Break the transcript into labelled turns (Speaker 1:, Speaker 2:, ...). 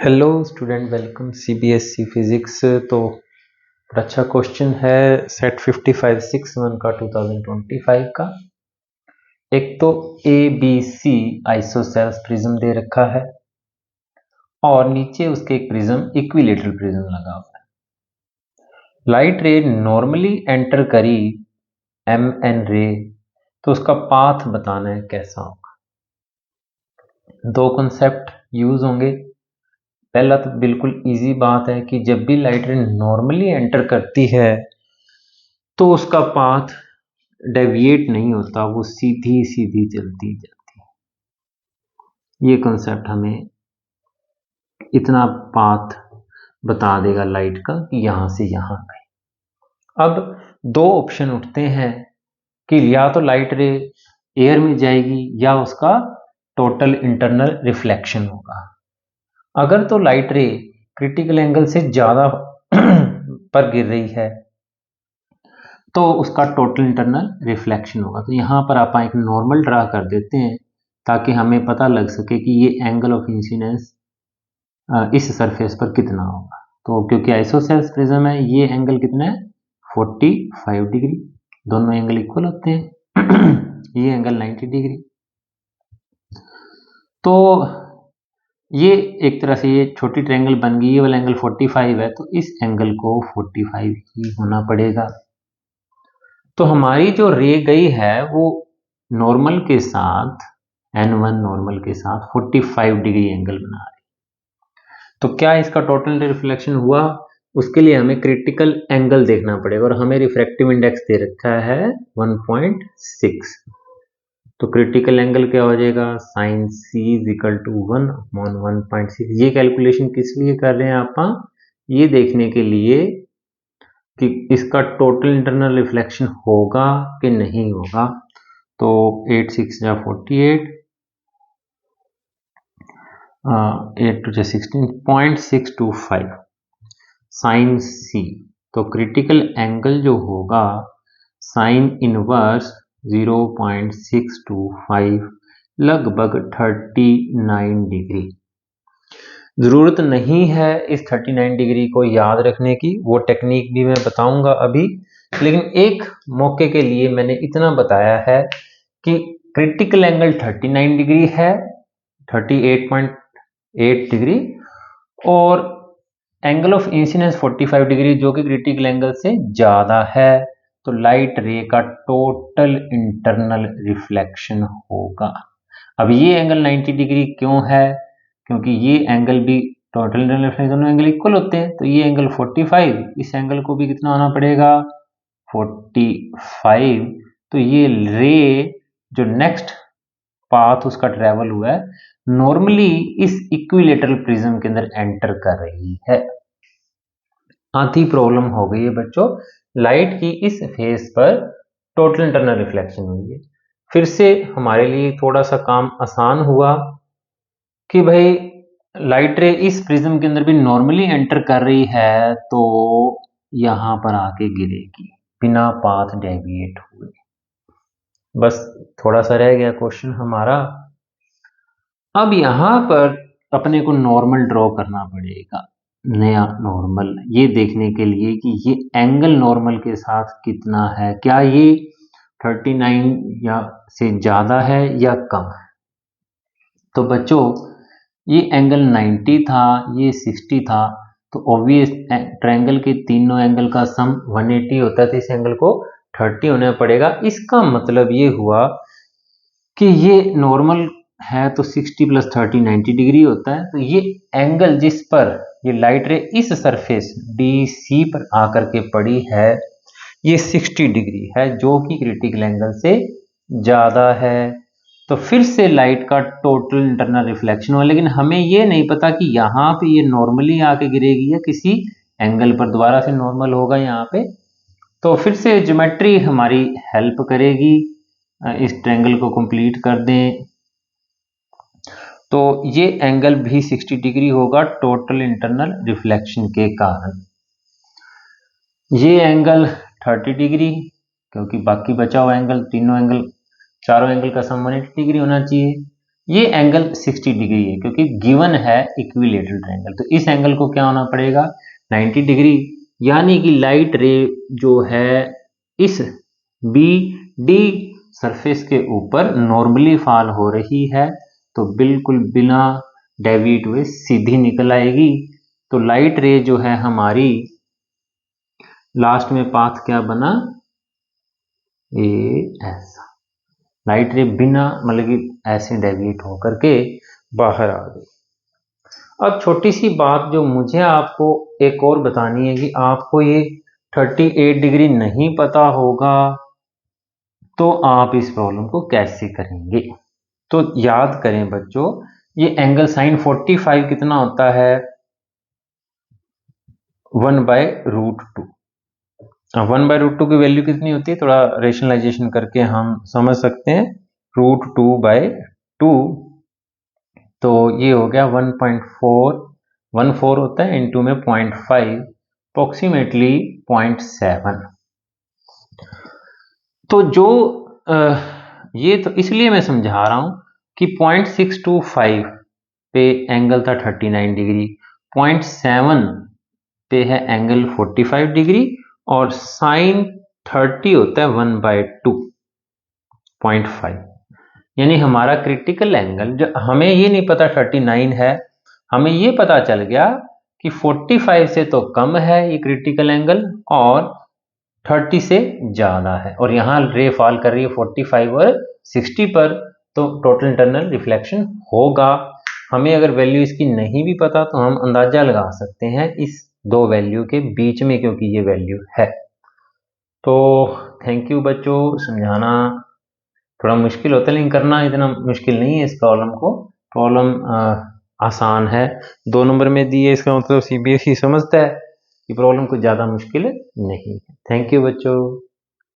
Speaker 1: Hello student, welcome CBSE physics. तो अच्छा question है सेट 5561 का 2025 का। एक तो A B C isosceles prism दे रखा है और नीचे उसके एक प्रिज्म इक्विलेटरल प्रिज्म लगा हुआ है। लाइट रे नॉर्मली एंटर करी एम एन रे, तो उसका पाथ बताना है कैसा होगा। दो कॉन्सेप्ट यूज होंगे। पहला तो बिल्कुल इजी बात है कि जब भी लाइट रे नॉर्मली एंटर करती है तो उसका पाथ डेविएट नहीं होता, वो सीधी सीधी चलती जाती है। ये कॉन्सेप्ट हमें इतना पाथ बता देगा लाइट का कि यहां से यहां गए। अब दो ऑप्शन उठते हैं कि या तो लाइट रे एयर में जाएगी या उसका टोटल इंटरनल रिफ्लेक्शन होगा। अगर तो लाइट रे क्रिटिकल एंगल से ज्यादा पर गिर रही है तो उसका टोटल इंटरनल रिफ्लेक्शन होगा। तो यहाँ पर आप एक नॉर्मल ड्रा कर देते हैं ताकि हमें पता लग सके कि ये एंगल ऑफ इंसिडेंस इस सरफेस पर कितना होगा। तो क्योंकि आइसोसेल्स प्रिज्म है, ये एंगल कितना है 45 डिग्री, दोनों एंगल इक्वल होते हैं। ये एंगल 90 डिग्री। तो ये एक तरह से ये छोटी ट्रायंगल बन गई, ये वाला एंगल 45 है तो इस एंगल को 45 ही होना पड़ेगा। तो हमारी जो रे गई है वो नॉर्मल के साथ N1 नॉर्मल के साथ 45 डिग्री एंगल बना रही। तो क्या इसका टोटल रिफ्लेक्शन हुआ, उसके लिए हमें क्रिटिकल एंगल देखना पड़ेगा और हमें रिफ्रैक्टिव इंडेक्स दे रखा है 1.6। तो क्रिटिकल एंगल क्या हो जाएगा, sine c is equal to 1/1.6। ये कैलकुलेशन किस लिए कर रहे हैं आप, ये देखने के लिए कि इसका टोटल इंटरनल रिफ्लेक्शन होगा कि नहीं होगा। तो 8 6 जा 48, 8 2 जा 16.625 साइन सी। तो क्रिटिकल एंगल जो होगा साइन इनवर्स 0.625 लगभग 39 डिग्री। जरूरत नहीं है इस 39 डिग्री को याद रखने की, वो टेक्निक भी मैं बताऊंगा अभी, लेकिन एक मौके के लिए मैंने इतना बताया है कि क्रिटिकल एंगल 39 डिग्री है, 38.8 डिग्री, और एंगल ऑफ इंसिडेंस 45 डिग्री जो कि क्रिटिकल एंगल से ज्यादा है। तो लाइट रे का टोटल इंटरनल रिफ्लेक्शन होगा। अब ये एंगल 90 डिग्री क्यों है, क्योंकि ये एंगल भी टोटल इंटरनल रिफ्लेक्शन, दोनों एंगल इक्वल होते हैं। तो ये एंगल 45, इस एंगल को भी कितना होना पड़ेगा 45। तो ये रे जो नेक्स्ट पाथ उसका ट्रेवल हुआ है नॉर्मली इस इक्विलेटरल प्रिज्म के अंदर एंटर कर रही है। आधी प्रॉब्लम हो गई है बच्चों, लाइट की इस फेस पर टोटल इंटरनल रिफ्लेक्शन हुई है। फिर से हमारे लिए थोड़ा सा काम आसान हुआ कि भाई लाइट रे इस प्रिज्म के अंदर भी नॉर्मली एंटर कर रही है तो यहां पर आके गिरेगी बिना पाथ डेविएट हुए। बस थोड़ा सा रह गया क्वेश्चन हमारा। अब यहां पर अपने को नॉर्मल ड्रॉ करना पड़ेगा, नया नॉर्मल, ये देखने के लिए कि ये एंगल नॉर्मल के साथ कितना है, क्या ये 39 या से ज्यादा है या कम है। तो बच्चों ये एंगल 90 था, ये 60 था, तो ऑब्वियस ट्रायंगल के तीनों एंगल का सम 180 होता है, तो इस एंगल को 30 होना पड़ेगा। इसका मतलब ये हुआ कि ये नॉर्मल है तो 60 + 30 90 डिग्री होता है। तो ये एंगल जिस पर ये लाइट रे इस सरफेस DC पर आकर के पड़ी है ये 60 डिग्री है, जो कि क्रिटिकल एंगल से ज्यादा है। तो फिर से लाइट का टोटल इंटरनल रिफ्लेक्शन हुआ, लेकिन हमें ये नहीं पता कि यहाँ पे ये नॉर्मली आके गिरेगी या किसी एंगल पर दोबारा से नॉर्मल होगा यहाँ पे। तो फिर से ज्योमेट्री हमारी हेल्प करेगी, इस ट्रायंगल को कंप्लीट कर दें। तो ये एंगल भी 60 डिग्री होगा टोटल इंटरनल रिफ्लेक्शन के कारण। ये एंगल 30 डिग्री, क्योंकि बाकी बचा हुआ एंगल तीनों एंगल चारों एंगल का सम 180 डिग्री होना चाहिए। ये एंगल 60 डिग्री है क्योंकि गिवन है इक्विलेटरल एंगल, तो इस एंगल को क्या होना पड़ेगा 90 डिग्री, यानी कि लाइट रे जो है इस बी डी सरफेस के ऊपर नॉर्मली फॉल हो रही है, तो बिल्कुल बिना डेविएट हुए सीधी निकल आएगी। तो लाइट रे जो है हमारी लास्ट में पाथ क्या बना, ए ऐसा, लाइट रे बिना मतलब कि ऐसे डेविएट होकर के बाहर आ गई। अब छोटी सी बात जो मुझे आपको एक और बतानी है कि आपको ये 38 डिग्री नहीं पता होगा तो आप इस प्रॉब्लम को कैसे करेंगे। तो याद करें बच्चों, ये एंगल साइन 45 कितना होता है 1/√2। 1/√2 की वैल्यू कितनी होती है, थोड़ा रेशनलाइजेशन करके हम समझ सकते हैं, √2/2, तो ये हो गया 1.414 होता है, इनटू में 0.5, अप्रोक्सीमेटली 0.7। तो जो ये तो इसलिए मैं समझा रहा हूं कि 0.625 पे एंगल था 39 डिग्री, 0.7 पे है एंगल 45 डिग्री, और साइन 30 होता है 1/2.5, यानी हमारा क्रिटिकल एंगल, जो हमें ये नहीं पता 39 है, हमें ये पता चल गया कि 45 से तो कम है ये क्रिटिकल एंगल और 30 से ज़्यादा है, और यहाँ रे फॉल कर रही है 45 और 60 पर, तो टोटल इंटरनल रिफ्लेक्शन होगा। हमें अगर वैल्यू इसकी नहीं भी पता तो हम अंदाजा लगा सकते हैं इस दो वैल्यू के बीच में, क्योंकि ये वैल्यू है। तो थैंक यू बच्चों, समझाना थोड़ा मुश्किल होता है लेकिन करना इतना मुश्किल नहीं है इस प्रॉब्लम को, प्रॉब्लम आसान है। 2 नंबर में दी है, इसका मतलब CBSE समझता है कि प्रॉब्लम कुछ ज़्यादा मुश्किल नहीं है। थैंक यू बच्चों।